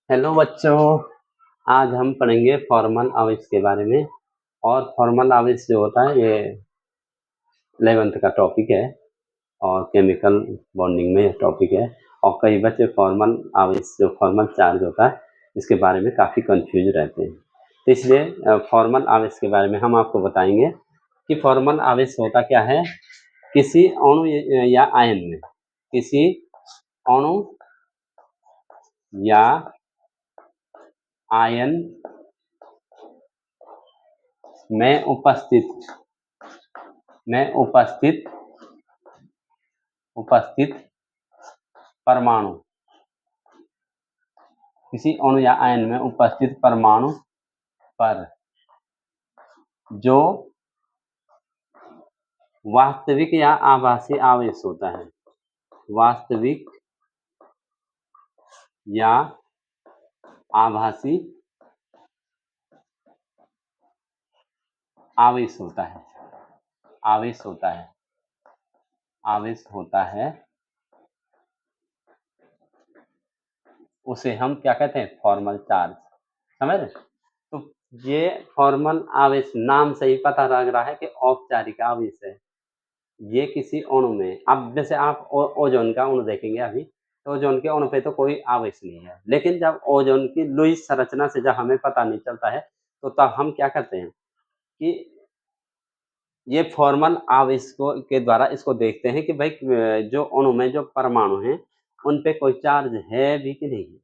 Hello बच्चों, आज हम पढ़ेंगे फॉर्मल आवर्स के बारे में। और फॉर्मल आवर्स जो होता है ये 11th का टॉपिक है और केमिकल बॉन्डिंग में टॉपिक है। और कई बच्चे फॉर्मल आवर्स जो फॉर्मल चार्ज होता है इसके बारे में काफ़ी कंफ्यूज रहते हैं। तो इसलिए फॉर्मल आवर्स के बारे में हम आपको बताएंगे कि फॉर्मल आवर्स होता क्या है। किसी अणु या आयन में, किसी अणु या आयन में उपस्थित परमाणु, किसी अणु या आयन में उपस्थित परमाणु पर जो वास्तविक या आभासी आवेश होता है, वास्तविक या आभासी आवेश होता है, उसे हम क्या कहते हैं, फॉर्मल चार्ज। समझ रहे? तो ये फॉर्मल आवेश नाम से ही पता लग रहा है कि औपचारिक आवेश है। ये किसी अणु में, अब जैसे आप ओजोन का अणु देखेंगे अभी, तो ओजोन के अणु पे तो कोई आवेश नहीं है, लेकिन जब ओजोन की लुईस संरचना से जब हमें पता नहीं चलता है तो तब हम क्या करते हैं कि ये फॉर्मल आवेश को के द्वारा इसको देखते हैं कि भाई जो अणु में जो परमाणु हैं उन पे कोई चार्ज है भी कि नहीं है।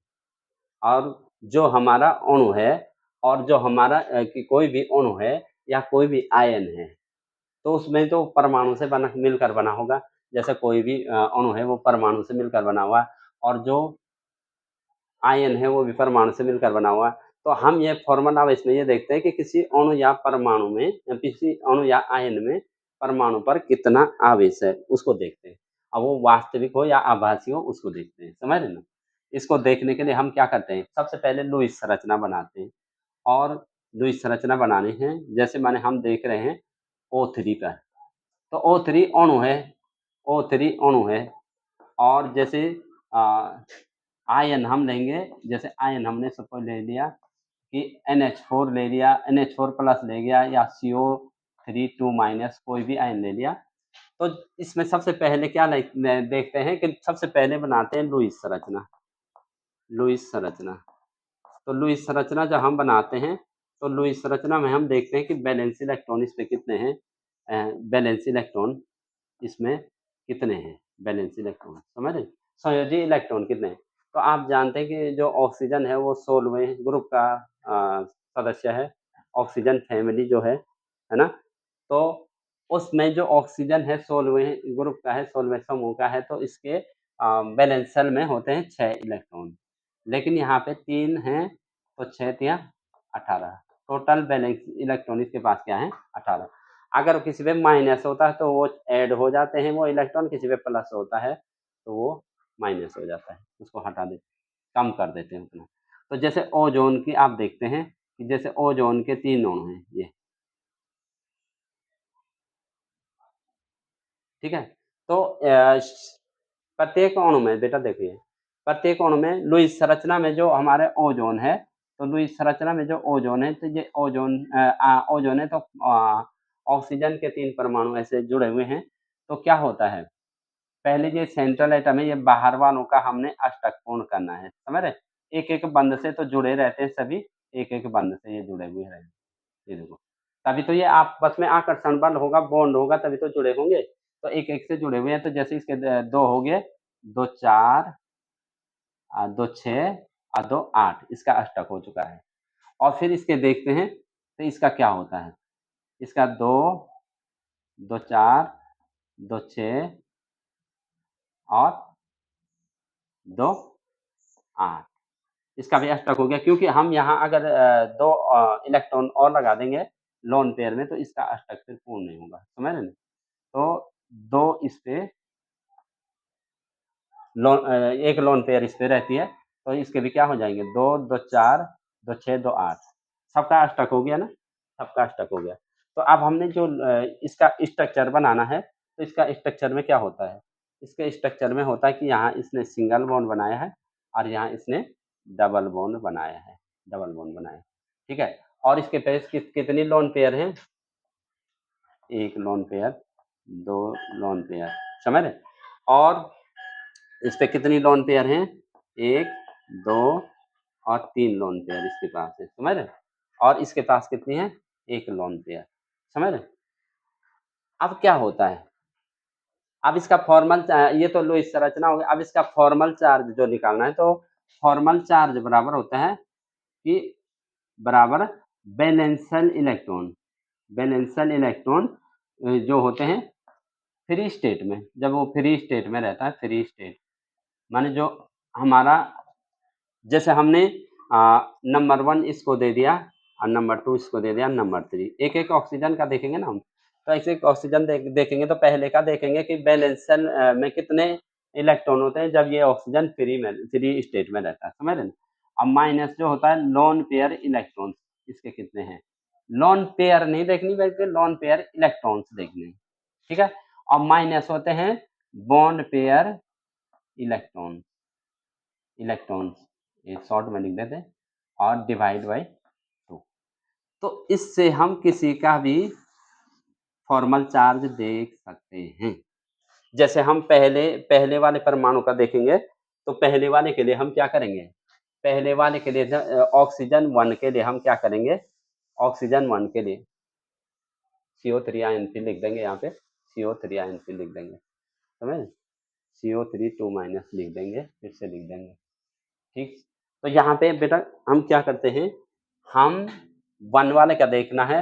और जो हमारा अणु है और जो हमारा कि कोई भी अणु है या कोई भी आयन है तो उसमें तो परमाणु से मिलकर बना होगा। जैसे कोई भी अणु है वो परमाणु से मिलकर बना हुआ है और जो आयन है वो भी परमाणु से मिलकर बना हुआ है। तो हम ये फॉर्मल आवेश में ये देखते हैं कि किसी अणु या परमाणु में या किसी अणु या आयन में परमाणु पर कितना आवेश है उसको देखते हैं। अब वो वास्तविक हो या आभासी हो उसको देखते हैं। समझ रहे ना? इसको देखने के लिए हम क्या करते हैं, सबसे पहले लुईस संरचना बनाते हैं। और लुईस संरचना बनानी है, जैसे माने हम देख रहे हैं O3 पर, तो O3 अणु है, O3 अणु है। और जैसे आयन हम लेंगे, जैसे आयन हमने सपोज ले लिया कि NH4 ले लिया, NH4 प्लस ले गया या CO3 2 माइनस कोई भी आयन ले लिया। तो इसमें सबसे पहले क्या देखते हैं कि सबसे पहले बनाते हैं लुईस संरचना। तो लुईस संरचना जब हम बनाते हैं तो लुईस संरचना में हम देखते हैं कि वैलेंस इलेक्ट्रॉन इस पे कितने हैं, वैलेंस इलेक्ट्रॉन इसमें कितने हैं, वैलेंस इलेक्ट्रॉन समझ रहे, संयोजी इलेक्ट्रॉन कितने हैं। तो आप जानते हैं कि जो ऑक्सीजन है वो 16वें ग्रुप का सदस्य है, ऑक्सीजन फैमिली जो है ना। तो उसमें जो ऑक्सीजन है 16वें ग्रुप का है, 16वें समूह का है, तो इसके वैलेंस शेल में होते हैं 6 इलेक्ट्रॉन, लेकिन यहाँ पे 3 हैं तो 6 तिया 18, टोटल वैलेंस इलेक्ट्रॉन इसके पास क्या है 18। अगर किसी पे माइनस होता है तो वो ऐड हो जाते हैं वो इलेक्ट्रॉन, किसी पे प्लस होता है तो वो माइनस हो जाता है, उसको हटा देते, कम कर देते हैं उतना। तो जैसे ओजोन की आप देखते हैं कि जैसे ओजोन के 3 अणु हैं ये, ठीक है। तो प्रत्येक अणु में बेटा देखिए, प्रत्येक अणु में लुईस संरचना में जो हमारे ओजोन है, तो लुईस संरचना में जो ओजोन है तो ये ओजोन है, तो ऑक्सीजन के 3 परमाणु ऐसे जुड़े हुए हैं। तो क्या होता है, पहले ये सेंट्रल एटम है, ये बाहर वालों का हमने अष्टक पूर्ण करना है, समझ रहे? एक-एक बंध से तो जुड़े रहते हैं सभी, एक-एक बंध से ये जुड़े हुए हैं। ये देखो, तभी तो ये आपस में आकर्षण बल होगा, बॉन्ड होगा तभी तो जुड़े होंगे। तो एक-एक से जुड़े हुए हैं, तो जैसे इसके 2 हो गए, 2 4 2 6 और 2 8, इसका अष्टक हो चुका है। और फिर इसके देखते हैं तो इसका क्या होता है, इसका 2 2 4 2 6 और 2 8, इसका भी अष्टक हो गया, क्योंकि हम यहाँ अगर 2 इलेक्ट्रॉन और लगा देंगे लोन पेयर में तो इसका अष्टक फिर पूर्ण नहीं होगा, समझ रहे हैं? तो 2 इस पे एक लोन पेयर इस पे रहती है, तो इसके भी क्या हो जाएंगे 2 2 4 2 6 2 8, सबका अष्टक हो गया ना, सबका अष्टक हो गया। तो अब हमने जो इसका स्ट्रक्चर बनाना है, तो इसका स्ट्रक्चर में क्या होता है, इसके स्ट्रक्चर में होता है कि यहाँ इसने सिंगल बॉन्ड बनाया है और यहाँ इसने डबल बॉन्ड बनाया है, डबल बॉन्ड बनाया है, ठीक है। और इसके पास कितनी लोन पेयर हैं? एक लोन पेयर, दो लोन पेयर, समझ रहे? और इस पे कितनी लोन पेयर हैं? एक, दो और तीन लोन पेयर इसके पास है, समझ रहे? और इसके पास कितनी है? एक लोन पेयर, समझ रहे? अब क्या होता है? अब इसका फॉर्मल ये तो लुईस संरचना हो गया। अब इसका फॉर्मल चार्ज जो निकालना है, तो फॉर्मल चार्ज बराबर होता है कि बराबर बैलेंसल इलेक्ट्रॉन, बैलेंसल इलेक्ट्रॉन जो होते हैं फ्री स्टेट में, जब वो फ्री स्टेट में रहता है, फ्री स्टेट माने जो हमारा, जैसे हमने नंबर 1 इसको दे दिया और नंबर 2 इसको दे दिया, नंबर 3 एक-एक ऑक्सीजन का देखेंगे ना हम, तो ऐसे एक ऑक्सीजन देखेंगे तो पहले का देखेंगे कि बैलेंसल में कितने इलेक्ट्रॉन होते हैं जब ये ऑक्सीजन फ्री स्टेट में रहता है, समझ रहे हैं? अब माइनस जो होता है लोन पेयर इलेक्ट्रॉन्स, इसके कितने हैं? लोन पेयर नहीं देखनी बल्कि लोन पेयर इलेक्ट्रॉन्स देखने हैं, ठीक है? और माइनस होते हैं बॉन्ड पेयर इलेक्ट्रॉन, इलेक्ट्रॉन्स, ये शॉर्ट में लिख देते हैं और डिवाइड बाय 2। तो इससे हम किसी का भी फॉर्मल चार्ज देख सकते हैं। जैसे हम पहले पहले वाले परमाणु का देखेंगे, तो पहले वाले के लिए हम क्या करेंगे? पहले वाले के लिए ऑक्सीजन 1 के लिए हम क्या करेंगे? ऑक्सीजन 1 के लिए CO3 आयन लिख देंगे, यहाँ पे CO3 आयन लिख देंगे, समझे? CO3 2 माइनस लिख देंगे, फिर से लिख देंगे, ठीक। तो यहाँ पे बेटा हम क्या करते हैं, हम 1 वाले का देखना है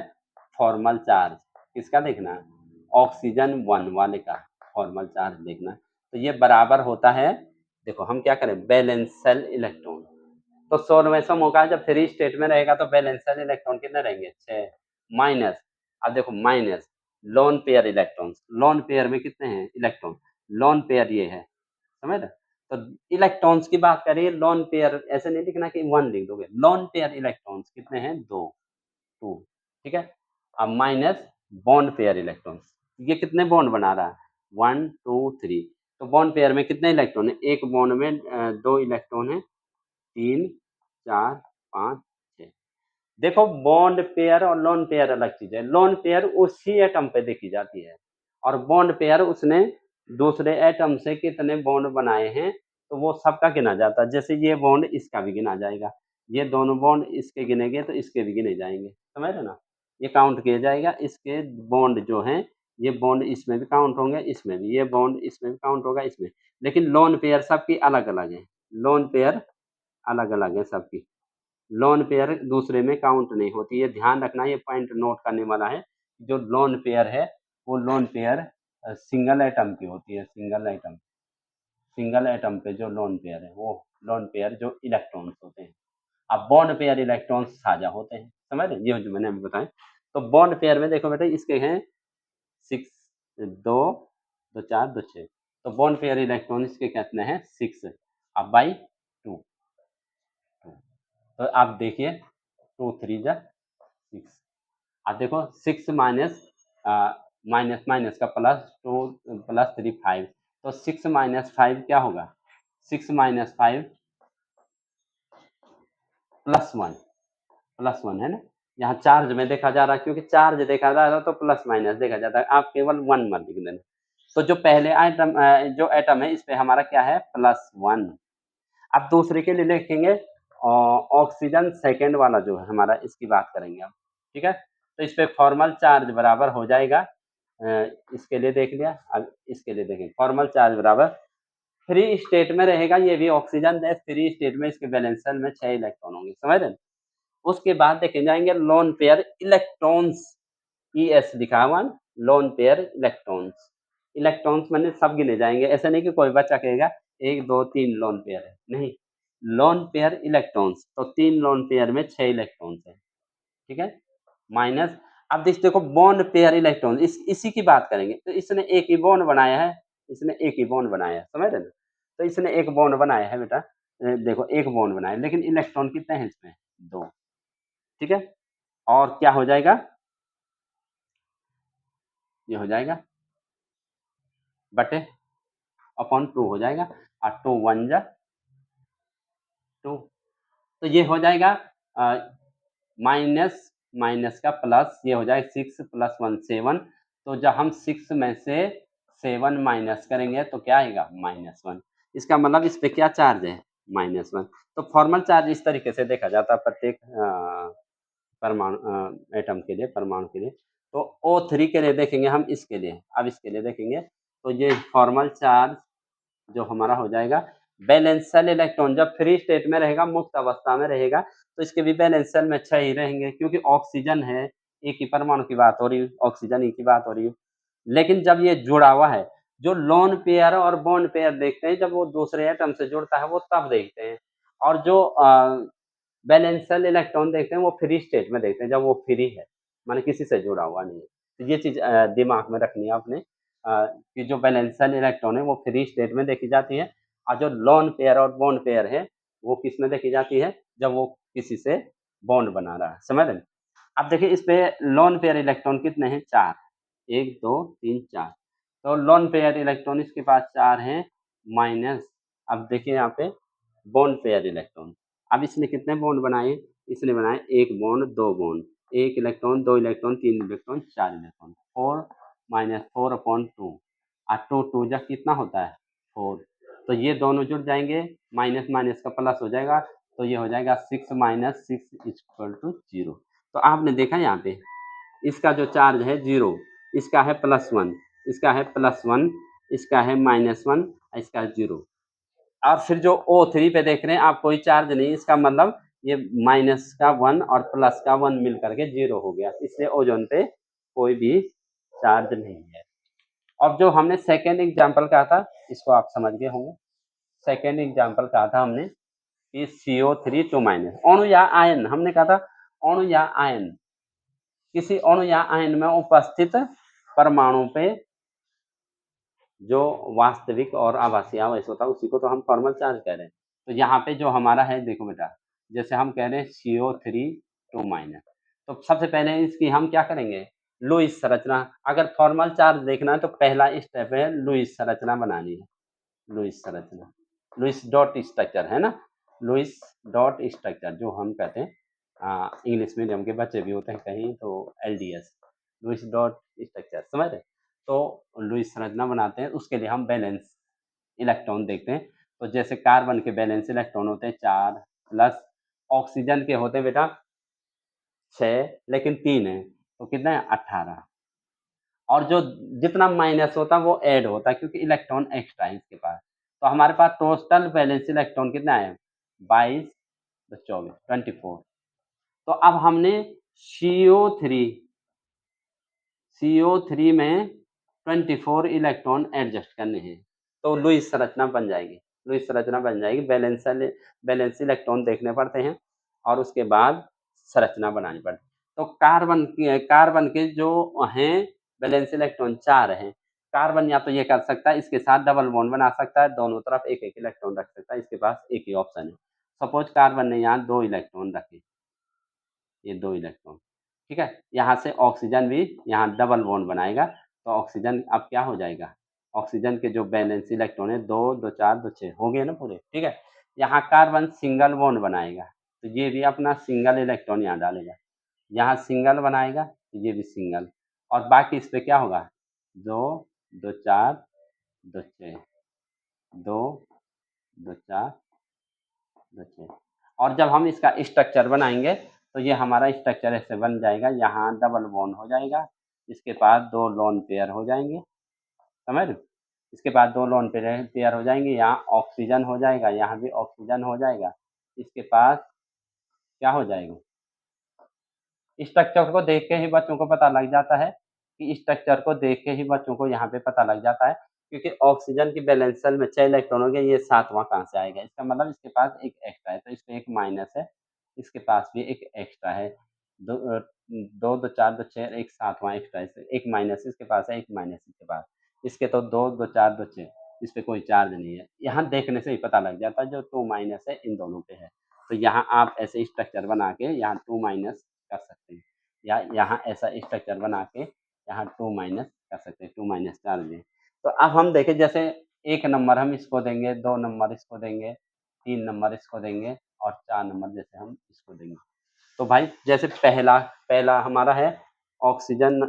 फॉर्मल चार्ज, किसका देखना है? ऑक्सीजन 1 वाले का फॉर्मल चार्ज देखना है। तो ये बराबर होता है, देखो हम क्या करें, बैलेंसल इलेक्ट्रॉन। तो सोलहवें समूह का जब फ्री स्टेट में रहेगा तो बैलेंसल इलेक्ट्रॉन कितने रहेंगे? 6 माइनस, अब देखो minus lone pair electrons, lone pair में कितने हैं इलेक्ट्रॉन? लोन पेयर ये है, समझ रहे? तो इलेक्ट्रॉन्स की बात करिए, लोन पेयर ऐसे नहीं लिखना कि 1 लिख दोगे, लोन पेयर इलेक्ट्रॉन्स कितने हैं? 2, 2, ठीक है। अब माइनस बॉन्ड पेयर इलेक्ट्रॉन्स, ये कितने बॉन्ड बना रहा है? 1 2 3। तो बॉन्ड पेयर में कितने इलेक्ट्रॉन है? एक बॉन्ड में 2 इलेक्ट्रॉन है, 3 4 5 6। देखो बॉन्ड पेयर और लोन पेयर अलग चीज है, लोन पेयर उसी एटम पे देखी जाती है और बॉन्ड पेयर उसने दूसरे एटम से कितने बॉन्ड बनाए हैं तो वो सबका गिना जाता है। जैसे ये बॉन्ड इसका भी गिना जाएगा, ये दोनों बॉन्ड इसके गिनेंगे तो इसके भी गिने जाएंगे, समझ रहे ना? ये काउंट किया जाएगा, इसके बॉन्ड जो हैं ये बॉन्ड इसमें भी काउंट होंगे, इसमें भी, ये बॉन्ड इसमें भी काउंट होगा, इसमें। लेकिन लोन पेयर सबकी अलग अलग है, लोन पेयर अलग अलग है सबकी, लोन पेयर दूसरे में काउंट नहीं होती है, ध्यान रखना, ये पॉइंट नोट करने वाला है। जो लोन पेयर है वो लोन पेयर सिंगल एटम की होती है, सिंगल एटम, सिंगल एटम पे जो लोन पेयर है वो लोन पेयर जो इलेक्ट्रॉन्स होते हैं। अब बॉन्ड पेयर इलेक्ट्रॉन्स साझा होते हैं, समझ रहे? ये जो मैंने अभी बताया। तो बॉन्ड पेयर में देखो बेटा इसके हैं 6, 2 2 4 2 6, तो बॉन्ड पेयर इलेक्ट्रॉन इसके कितने हैं? 6। अब बाई 2, तो आप देखिए 2 3 जा 6, अब देखो 6 माइनस माइनस माइनस का प्लस 2 प्लस 3 5, तो 6 माइनस 5 क्या होगा? 6 माइनस 5 प्लस 1, प्लस 1 है ना? यहाँ चार्ज में देखा जा रहा है, क्योंकि चार्ज देखा जा रहा है तो प्लस माइनस देखा जाता है, आप केवल 1 मत लिख देना। तो जो पहले आइटम जो एटम है इस पे हमारा क्या है? प्लस 1। अब दूसरे के लिए लिखेंगे ऑक्सीजन सेकेंड वाला जो है हमारा, इसकी बात करेंगे अब, ठीक है। तो इस पे फॉर्मल चार्ज बराबर हो जाएगा, इसके लिए देख लिया, अब इसके लिए देखें फॉर्मल चार्ज बराबर, फ्री स्टेट में रहेगा ये भी ऑक्सीजन है, फ्री स्टेट में इसके बैलेंसर में 6 इलेक्ट्रॉन होंगे, समझ रहे हैं? उसके बाद देखे जाएंगे लोन पेयर इलेक्ट्रॉन्स, ES लिखा हुआ, लोन पेयर इलेक्ट्रॉन्स, इलेक्ट्रॉन्स मैंने सब गिने जाएंगे, ऐसा नहीं कि कोई बच्चा कहेगा 1 2 3 लोन पेयर है, नहीं, लोन पेयर इलेक्ट्रॉन्स, तो 3 लोन पेयर में 6 इलेक्ट्रॉन्स है, ठीक है। माइनस, अब देखो बॉन्ड पेयर इलेक्ट्रॉन, इसी की बात करेंगे, तो इसने एक ही बॉन्ड बनाया है, इसने एक ही बॉन्ड बनाया है, समझ रहे ना? तो इसने एक बॉन्ड बनाया है बेटा, देखो एक बॉन्ड बनाया, लेकिन इलेक्ट्रॉन कितने हैं इसमें? 2, ठीक है। और क्या हो जाएगा? ये हो जाएगा बटे अपॉन 2 हो जाएगा, और 2 1 जा 2, तो ये हो जाएगा माइनस माइनस का प्लस, ये हो जाएगा 6 प्लस 1 7। तो जब हम 6 में से 7 माइनस करेंगे तो क्या आएगा -1। इसका मतलब इस पे क्या चार्ज है, -1। तो फॉर्मल चार्ज इस तरीके से देखा जाता है प्रत्येक परमाणु एटम के लिए, परमाणु के लिए। तो O3 के लिए देखेंगे हम, इसके लिए, अब इसके लिए देखेंगे तो ये फॉर्मल चार्ज जो हमारा हो जाएगा, बैलेंस शेल इलेक्ट्रॉन जब फ्री स्टेट में रहेगा, मुक्त अवस्था में रहेगा, तो इसके भी बैलेंस शेल में 6 ही रहेंगे, क्योंकि ऑक्सीजन है, एक ही परमाणु की बात हो रही है, ऑक्सीजन ही की बात हो रही है। लेकिन जब ये जुड़ा हुआ है, जो लोन पेयर और बॉन्ड पेयर देखते हैं, जब वो दूसरे एटम से जुड़ता है वो तब देखते हैं, और जो बैलेंशियल इलेक्ट्रॉन देखते हैं वो फ्री स्टेट में देखते हैं, जब वो फ्री है, माने किसी से जुड़ा हुआ नहीं है। तो ये चीज दिमाग में रखनी है आपने, कि जो बैलेंशियल इलेक्ट्रॉन है वो फ्री स्टेट में देखी जाती है, और जो लोन पेयर और बॉन्ड पेयर है वो किस में देखी जाती है, जब वो किसी से बॉन्ड बना रहा है। समझ रहे? अब देखिए इस पे लोन पेयर इलेक्ट्रॉन कितने हैं, 4, 1 2 3 4। तो लोन पेयर इलेक्ट्रॉन इसके पास 4 हैं, माइनस, अब देखिए यहाँ पे बॉन्ड पेयर इलेक्ट्रॉन, अब इसने कितने बॉन्ड बनाए, इसने बनाए 1 bond 2 bond, 1 electron 2 electron 3 electron 4 electron, 4 -4 upon 2, और 2 2 जा कितना होता है 4। तो ये दोनों जुड़ जाएंगे, माइनस माइनस का प्लस हो जाएगा, तो ये हो जाएगा 6 - 6 इक्वल टू 0। तो आपने देखा यहाँ पे इसका जो चार्ज है 0, इसका है +1, इसका है +1, इसका है -1, इसका है 0। और फिर जो O3 पे देख रहे हैं आप, कोई चार्ज नहीं, इसका मतलब ये माइनस का 1 और प्लस का 1 मिल करके 0 हो गया, इसलिए ओजोन पे कोई भी चार्ज नहीं है। अब जो हमने सेकेंड एग्जाम्पल कहा था, इसको आप समझ गए होंगे। सेकेंड एग्जाम्पल कहा था हमने कि CO3 2- अणु या आयन, हमने कहा था अणु या आयन, किसी अणु या आयन में उपस्थित परमाणु पे जो वास्तविक और आभासी आवेश होता है उसी को तो हम फॉर्मल चार्ज कह रहे हैं। तो यहाँ पे जो हमारा है, देखो बेटा, जैसे हम कह रहे हैं CO3 2-, तो सबसे पहले इसकी हम क्या करेंगे, लुईस संरचना। अगर फॉर्मल चार्ज देखना है तो पहला स्टेप है लुईस संरचना बनानी है, लुईस संरचना, लुईस डॉट स्ट्रक्चर है ना, लुईस डॉट स्ट्रक्चर जो हम कहते हैं, इंग्लिश मीडियम के बच्चे भी होते हैं कहीं तो LDS, लुईस डॉट स्ट्रक्चर, समझ रहे? तो लुईस संरचना बनाते हैं, उसके लिए हम बैलेंस इलेक्ट्रॉन देखते हैं। तो जैसे कार्बन के बैलेंस इलेक्ट्रॉन होते हैं 4, प्लस ऑक्सीजन के होते हैं बेटा 6, लेकिन 3 है, तो कितना है 18। और जो जितना माइनस होता है वो ऐड होता है, क्योंकि इलेक्ट्रॉन एक्स्ट्रा है इसके पास। तो हमारे पास टोटल बैलेंस इलेक्ट्रॉन कितना है, 22 तो 24 24। तो अब हमने CO3 CO3 में 24 इलेक्ट्रॉन एडजस्ट करने हैं, तो लुईस संरचना बन जाएगी, लुईस संरचना बन जाएगी। बैलेंस इलेक्ट्रॉन देखने पड़ते हैं और उसके बाद संरचना बनानी पड़ती है। तो कार्बन के जो हैं बैलेंस इलेक्ट्रॉन 4 हैं। कार्बन या तो ये कर सकता है, इसके साथ डबल बॉन्ड बना सकता है, दोनों तरफ एक एक इलेक्ट्रॉन रख सकता है, इसके पास एक ही ऑप्शन है। सपोज कार्बन ने यहाँ 2 इलेक्ट्रॉन रखे, ये 2 इलेक्ट्रॉन, ठीक है। यहाँ से ऑक्सीजन भी यहाँ डबल बॉन्ड बनाएगा, तो ऑक्सीजन अब क्या हो जाएगा, ऑक्सीजन के जो बैलेंस इलेक्ट्रॉन है 2 2 4 2 6 हो गए ना पूरे, ठीक है। यहाँ कार्बन सिंगल बॉन्ड बनाएगा, तो ये भी अपना सिंगल इलेक्ट्रॉन यहाँ डालेगा, यहाँ सिंगल बनाएगा तो ये भी सिंगल, और बाकी इस पे क्या होगा 2 2 4 2 6, 2 2 4 2 6। और जब हम इसका स्ट्रक्चर बनाएंगे तो ये हमारा स्ट्रक्चर ऐसे बन जाएगा, यहाँ डबल बॉन्ड हो जाएगा, इसके पास 2 लोन पेयर हो जाएंगे, समझ रहे हो? इसके बाद 2 लोन पेयर पेयर हो जाएंगे, यहाँ ऑक्सीजन हो जाएगा, यहाँ भी ऑक्सीजन हो जाएगा, इसके पास क्या हो जाएगा, स्ट्रक्चर को देख के ही बच्चों को पता लग जाता है, कि स्ट्रक्चर को देख के ही बच्चों को यहाँ पे पता लग जाता है, क्योंकि ऑक्सीजन की बैलेंस शेल में 6 इलेक्ट्रॉन हो गए, ये 7वां कहाँ से आएगा, इसका मतलब इसके पास एक एक्स्ट्रा है, तो इस पे एक माइनस है, इसके पास भी एक एक्स्ट्रा है, 2 2 4 2 6, एक 7वां एक्स्ट्रा है, एक माइनस इसके पास है, एक माइनस इसके पास, इसके तो 2 2 4 2 6, इस पे कोई चार्ज नहीं है, यहाँ देखने से ही पता लग जाता है जो 2- है इन दोनों पे है। तो यहाँ आप ऐसे स्ट्रक्चर बना के यहाँ 2- कर सकते हैं, या यहाँ ऐसा स्ट्रक्चर बना के यहाँ 2- कर सकते हैं, 2- चार्ज में। तो अब हम देखें, जैसे 1 नंबर हम इसको देंगे, 2 नंबर इसको देंगे, 3 नंबर इसको देंगे और 4 नंबर जैसे हम इसको देंगे। तो भाई जैसे पहला पहला हमारा है ऑक्सीजन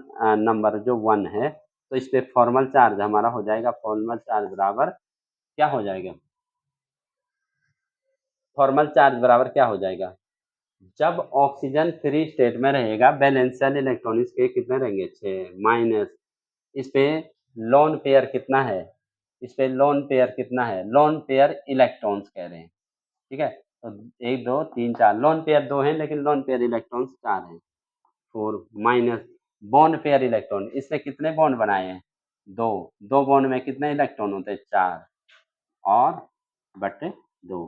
नंबर जो 1 है, तो इस पे फॉर्मल चार्ज हमारा हो जाएगा, फॉर्मल चार्ज बराबर क्या हो जाएगा? फॉर्मल चार्ज बराबर क्या हो जाएगा? जब ऑक्सीजन फ्री स्टेट में रहेगा, बैलेंशियल इलेक्ट्रॉन इसके कितने रहेंगे? 6 माइनस इस पे लोन पेयर कितना है? इस पे लोन पेयर कितना है? लोन पेयर इलेक्ट्रॉन्स कह रहे हैं, ठीक है? तो 1 2 3 4 लोन पेयर 2 हैं, लेकिन लोन पेयर इलेक्ट्रॉन्स 4 हैं। 4 माइनस बॉन्ड पेयर इलेक्ट्रॉन, इसने कितने बॉन्ड बनाए हैं? 2 2 बॉन्ड में कितने इलेक्ट्रॉन होते हैं? 4 और बटे 2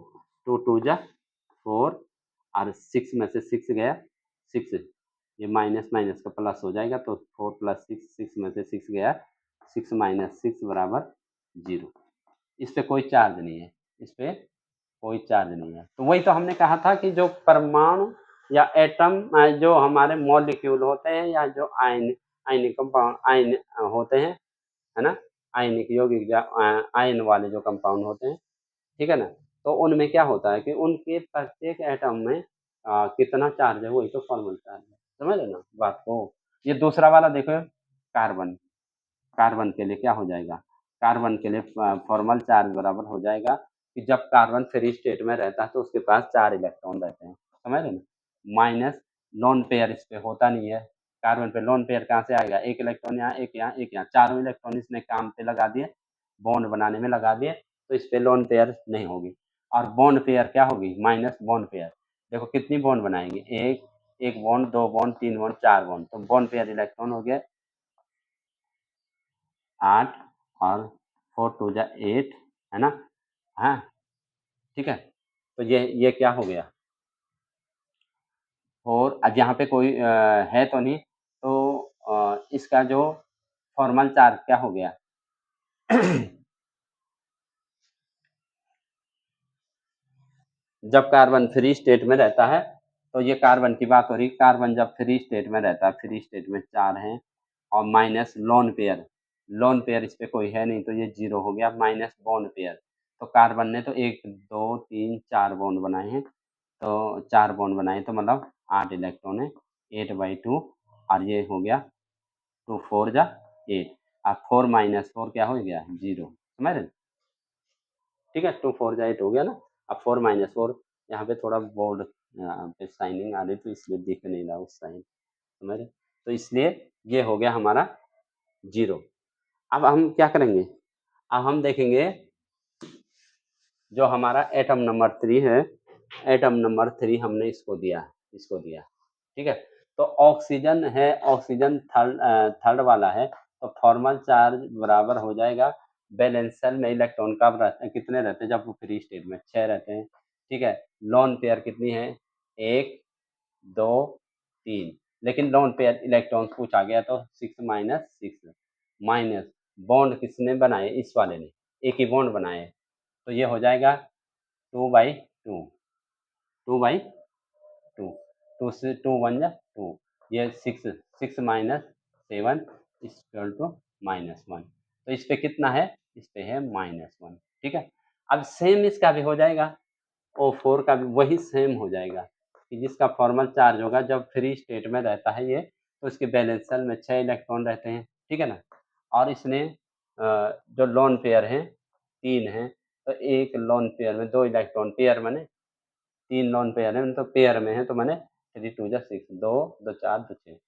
2 2 जा 4 और 6 में से 6 गया 6, ये माइनस माइनस का प्लस हो जाएगा, तो 4 प्लस 6 6 में से 6 गया 6 माइनस 6 बराबर 0। इस पे कोई चार्ज नहीं है, इस पे कोई चार्ज नहीं है। तो वही तो हमने कहा था कि जो परमाणु या एटम जो हमारे मॉलिक्यूल होते हैं या जो आयन आयनिक कंपाउंड आयन होते हैं, है ना, आयनिक यौगिक आयन वाले जो कंपाउंड होते हैं, ठीक है ना, तो उनमें क्या होता है कि उनके प्रत्येक एटम में कितना चार्ज है, वही तो फॉर्मल चार्ज है। समझ रहे ना बात को? ये दूसरा वाला देखो, कार्बन कार्बन के लिए क्या हो जाएगा? कार्बन के लिए फॉर्मल चार्ज बराबर हो जाएगा कि जब कार्बन फ्री स्टेट में रहता है तो उसके पास 4 इलेक्ट्रॉन रहते हैं, समझ रहे ना, माइनस लोन पेयर इस पे होता नहीं है। कार्बन पे लोन पेयर कहाँ से आएगा? 1 इलेक्ट्रॉन यहाँ, 1 यहाँ, 1 यहाँ, चारों इलेक्ट्रॉन इसने काम पे लगा दिए, बॉन्ड बनाने में लगा दिए, तो इस पे लोन पेयर नहीं होगी। और बॉन्ड पेयर क्या होगी? Minus bond pair. देखो कितनी बॉन्ड बनाएंगे? एक एक बॉन्ड, 2 बॉन्ड, 3 बॉन्ड, 4 बॉन्ड, तो बॉन्ड पेयर इलेक्ट्रॉन हो गया 8 और 4 टू जा 8, है ना? हाँ, ठीक है। तो ये क्या हो गया? और अब यहाँ पे कोई है तो नहीं, तो इसका जो फॉर्मल चार्ज क्या हो गया? जब कार्बन फ्री स्टेट में रहता है, तो ये कार्बन की बात हो रही, कार्बन जब फ्री स्टेट में रहता है, फ्री स्टेट में 4 हैं और minus lone pair, lone pair इस पे कोई है नहीं, तो ये 0 हो गया, माइनस बॉन्ड पेयर। तो कार्बन ने तो 1 2 3 4 बॉन्ड बनाए हैं, तो 4 बॉन्ड बनाए तो मतलब 8 इलेक्ट्रॉन है, 8/2 और ये हो गया 2 4 जा 8 और 4 माइनस 4 क्या हो गया? 0। समझ रहे? ठीक है, 2 4 जा 8 हो गया ना। अब 4 माइनस 4, यहाँ पे थोड़ा बोर्ड पे शाइनिंग आ रही तो इसलिए दिख नहीं रहा उस साइन, समझ रहे? तो इसलिए ये हो गया हमारा 0। अब हम क्या करेंगे? अब हम देखेंगे जो हमारा एटम नंबर 3 है, एटम नंबर 3 हमने इसको दिया, ठीक है? तो ऑक्सीजन है, ऑक्सीजन थर्ड वाला है, तो फॉर्मल चार्ज बराबर हो जाएगा, बैलेंस शेल में इलेक्ट्रॉन कब रहते हैं, कितने रहते हैं? जब वो फ्री स्टेट में 6 रहते हैं, ठीक है? लोन पेयर कितनी है? 1 2 3, लेकिन लोन पेयर इलेक्ट्रॉन्स पूछा गया तो 6 माइनस 6 माइनस बॉन्ड किसने बनाए? इस वाले ने, एक ही बॉन्ड बनाए, तो ये हो जाएगा 2/2, 2/2, 2 से 2 1 जा 2, ये 6 6 माइनस 7 इक्वल टू -1, तो इस पे कितना है? इस पे है -1, ठीक है? अब सेम इसका भी हो जाएगा, O4 का भी वही सेम हो जाएगा कि जिसका फॉर्मल चार्ज होगा जब फ्री स्टेट में रहता है ये, तो इसके बैलेंस शेल में 6 इलेक्ट्रॉन रहते हैं, ठीक है ना? और इसने जो लोन पेयर हैं 3 हैं, तो एक लोन पेयर में 2 इलेक्ट्रॉन, पेयर माने 3 लोन पेयर हैं, तो पेयर में है, तो माने 3 2 जा 6, 2 2 4 2 6,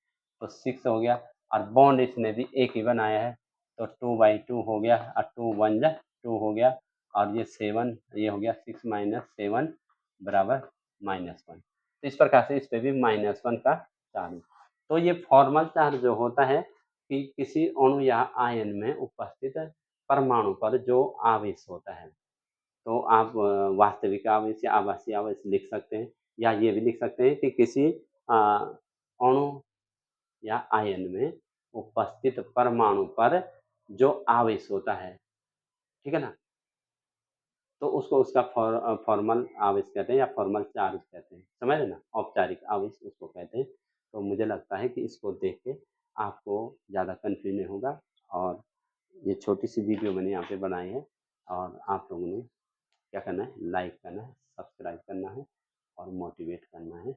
तो 6 हो गया। और बॉन्ड इसने भी एक ही बनाया है, तो 2/2 हो गया और 2 1 जा 2 हो गया और ये 7, ये हो गया 6 माइनस 7 बराबर -1। तो इस प्रकार से इस पे भी -1 का चार्ज। तो ये फॉर्मल चार्ज जो होता है कि किसी अणु या आयन में उपस्थित परमाणु पर जो आवेश होता है, तो आप वास्तविक आवेश या आभासी आवेश लिख सकते हैं, या ये भी लिख सकते हैं कि किसी अणु या आयन में उपस्थित परमाणु पर जो आवेश होता है, ठीक है ना, तो उसको उसका फॉर्मल आवेश कहते हैं या फॉर्मल चार्ज कहते हैं, समझ रहे ना, औपचारिक आवेश उसको कहते हैं। तो मुझे लगता है कि इसको देख के आपको ज़्यादा कन्फ्यूज नहीं होगा, और ये छोटी सी वीडियो मैंने यहाँ पे बनाई है, और आप लोगों ने क्या करना है, लाइक करना है, सब्सक्राइब करना है और मोटिवेट करना है।